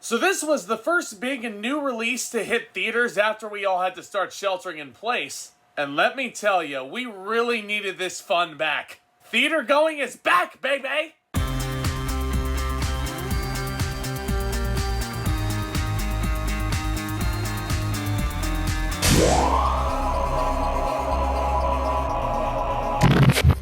So this was the first big and new release to hit theaters after we all had to start sheltering in place. And let me tell you, we really needed this fun back. Theater going is back, baby!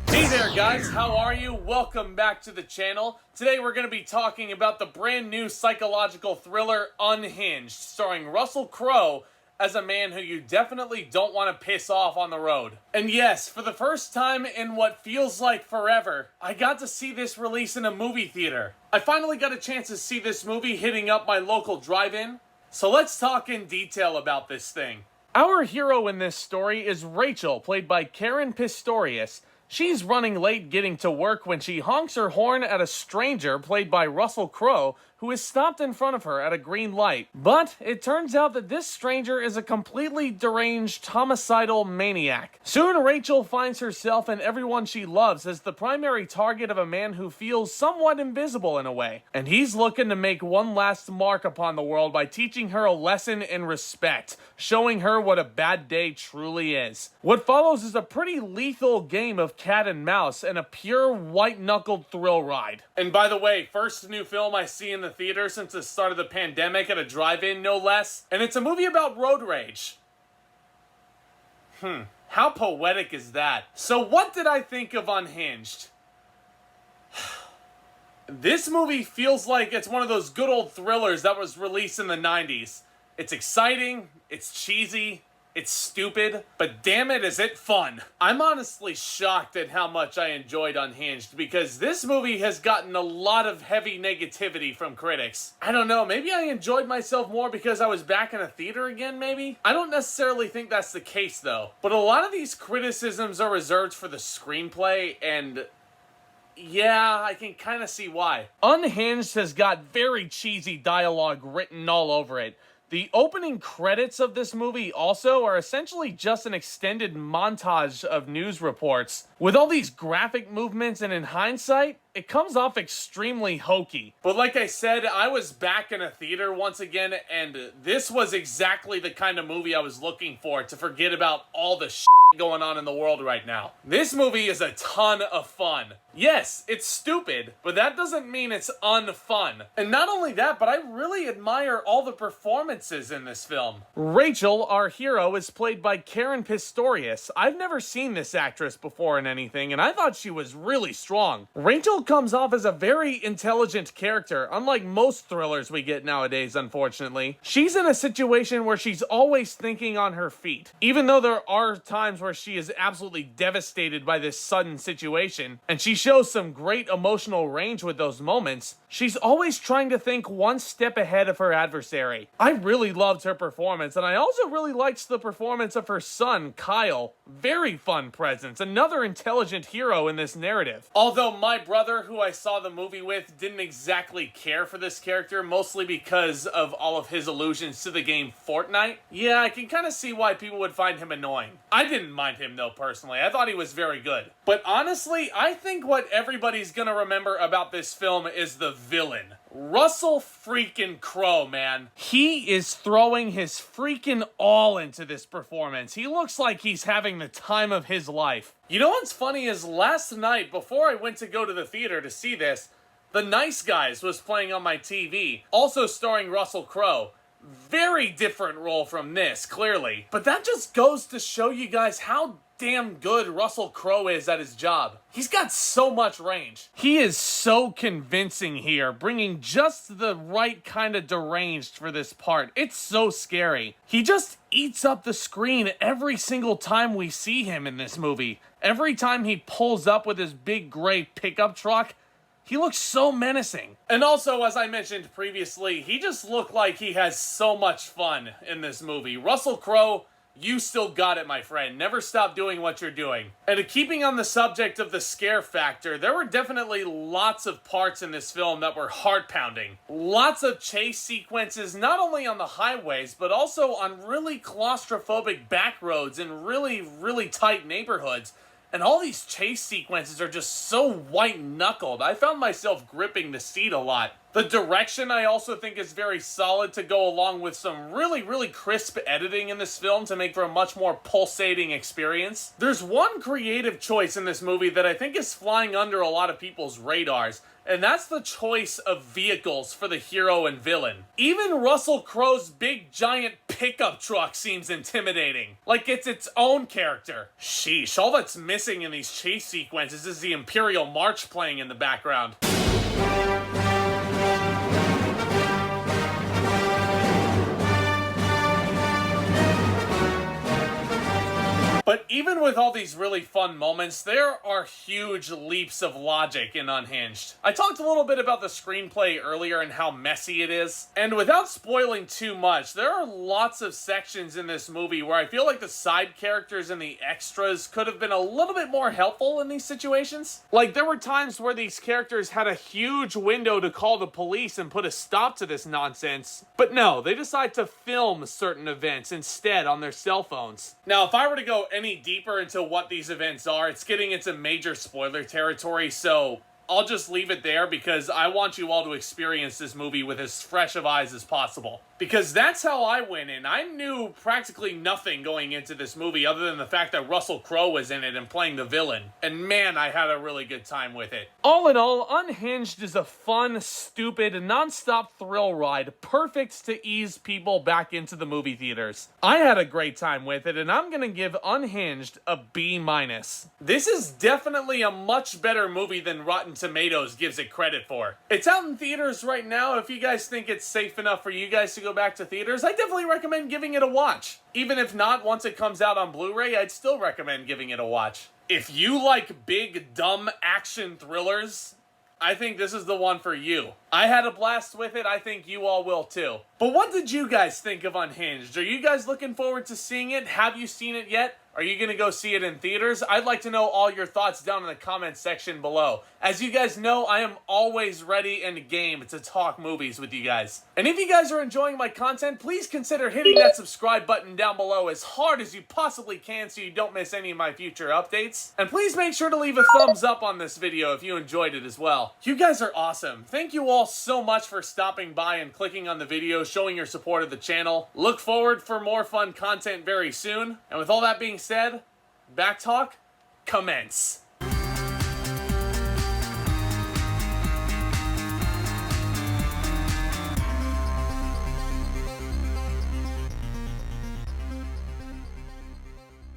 Hey there guys, how are you? Welcome back to the channel. Today we're going to be talking about the brand new psychological thriller Unhinged, starring Russell Crowe as a man who you definitely don't want to piss off on the road. And yes, for the first time in what feels like forever, I got to see this release in a movie theater. I finally got a chance to see this movie hitting up my local drive-in, so let's talk in detail about this thing. Our hero in this story is Rachel, played by Caren Pistorius. She's running late getting to work when she honks her horn at a stranger, played by Russell Crowe, who is stopped in front of her at a green light. But it turns out that this stranger is a completely deranged, homicidal maniac. Soon Rachel finds herself and everyone she loves as the primary target of a man who feels somewhat invisible in a way. And he's looking to make one last mark upon the world by teaching her a lesson in respect, showing her what a bad day truly is. What follows is a pretty lethal game of cat and mouse and a pure white-knuckled thrill ride. And by the way, first new film I see in the theater since the start of the pandemic at a drive-in, no less. And it's a movie about road rage. How poetic is that? So what did I think of Unhinged? This movie feels like it's one of those good old thrillers that was released in the 90s. It's exciting, it's cheesy, it's stupid, but damn it, is it fun. I'm honestly shocked at how much I enjoyed Unhinged because this movie has gotten a lot of heavy negativity from critics. I don't know, maybe I enjoyed myself more because I was back in a theater again, maybe? I don't necessarily think that's the case though, but a lot of these criticisms are reserved for the screenplay, and yeah, I can kind of see why. Unhinged has got very cheesy dialogue written all over it. The opening credits of this movie also are essentially just an extended montage of news reports. With all these graphic movements, and in hindsight, it comes off extremely hokey. But like I said, I was back in a theater once again, and this was exactly the kind of movie I was looking for to forget about all the shit going on in the world right now. This movie is a ton of fun. Yes, it's stupid, but that doesn't mean it's unfun. And not only that, but I really admire all the performances in this film. Rachel, our hero, is played by Caren Pistorius. I've never seen this actress before in anything, and I thought she was really strong. Rachel comes off as a very intelligent character, unlike most thrillers we get nowadays, unfortunately. She's in a situation where she's always thinking on her feet. Even though there are times where she is absolutely devastated by this sudden situation, and she shows some great emotional range with those moments, she's always trying to think one step ahead of her adversary. I really loved her performance, and I also really liked the performance of her son, Kyle. Very fun presence, another intelligent hero in this narrative. Although my brother, who I saw the movie with, didn't exactly care for this character, mostly because of all of his allusions to the game Fortnite. Yeah, I can kind of see why people would find him annoying. I didn't mind him though, personally. I thought he was very good. But honestly, I think what everybody's gonna remember about this film is the villain. Russell freaking Crowe, man. He is throwing his freaking all into this performance. He looks like he's having the time of his life. You know what's funny is last night, before I went to go to the theater to see this, The Nice Guys was playing on my TV, also starring Russell Crowe. Very different role from this, clearly. But that just goes to show you guys how damn good Russell Crowe is at his job. He's got so much range. He is so convincing here, bringing just the right kind of deranged for this part. It's so scary. He just eats up the screen every single time we see him in this movie. Every time he pulls up with his big gray pickup truck, he looks so menacing. And also, as I mentioned previously, he just looked like he has so much fun in this movie. Russell Crowe, you still got it, my friend. Never stop doing what you're doing. And keeping on the subject of the scare factor, there were definitely lots of parts in this film that were heart-pounding. Lots of chase sequences, not only on the highways, but also on really claustrophobic back roads in really, really tight neighborhoods. And all these chase sequences are just so white-knuckled. I found myself gripping the seat a lot. The direction I also think is very solid to go along with some really crisp editing in this film to make for a much more pulsating experience. There's one creative choice in this movie that I think is flying under a lot of people's radars, and that's the choice of vehicles for the hero and villain. Even Russell Crowe's big giant pickup truck seems intimidating, like it's its own character. Sheesh, all that's missing in these chase sequences is the Imperial March playing in the background. But even with all these really fun moments, there are huge leaps of logic in Unhinged. I talked a little bit about the screenplay earlier and how messy it is, and without spoiling too much, there are lots of sections in this movie where I feel like the side characters and the extras could have been a little bit more helpful in these situations. Like, there were times where these characters had a huge window to call the police and put a stop to this nonsense, but no, they decide to film certain events instead on their cell phones. Now, if I were to go any deeper into what these events are, it's getting into major spoiler territory, so I'll just leave it there because I want you all to experience this movie with as fresh of eyes as possible. Because that's how I went in. I knew practically nothing going into this movie other than the fact that Russell Crowe was in it and playing the villain. And man, I had a really good time with it. All in all, Unhinged is a fun, stupid, non-stop thrill ride, perfect to ease people back into the movie theaters. I had a great time with it, and I'm gonna give Unhinged a B-. This is definitely a much better movie than Rotten Tomatoes gives it credit for. It's out in theaters right now. If you guys think it's safe enough for you guys to go back to theaters, I definitely recommend giving it a watch. Even if not, once it comes out on Blu-ray, I'd still recommend giving it a watch. If you like big, dumb action thrillers, I think this is the one for you. I had a blast with it. I think you all will too. But what did you guys think of Unhinged? Are you guys looking forward to seeing it? Have you seen it yet? Are you going to go see it in theaters? I'd like to know all your thoughts down in the comments section below. As you guys know, I am always ready and game to talk movies with you guys. And if you guys are enjoying my content, please consider hitting that subscribe button down below as hard as you possibly can so you don't miss any of my future updates. And please make sure to leave a thumbs up on this video if you enjoyed it as well. You guys are awesome. Thank you all so much for stopping by and clicking on the video, showing your support of the channel. Look forward for more fun content very soon. And with all that being said, back talk, commence.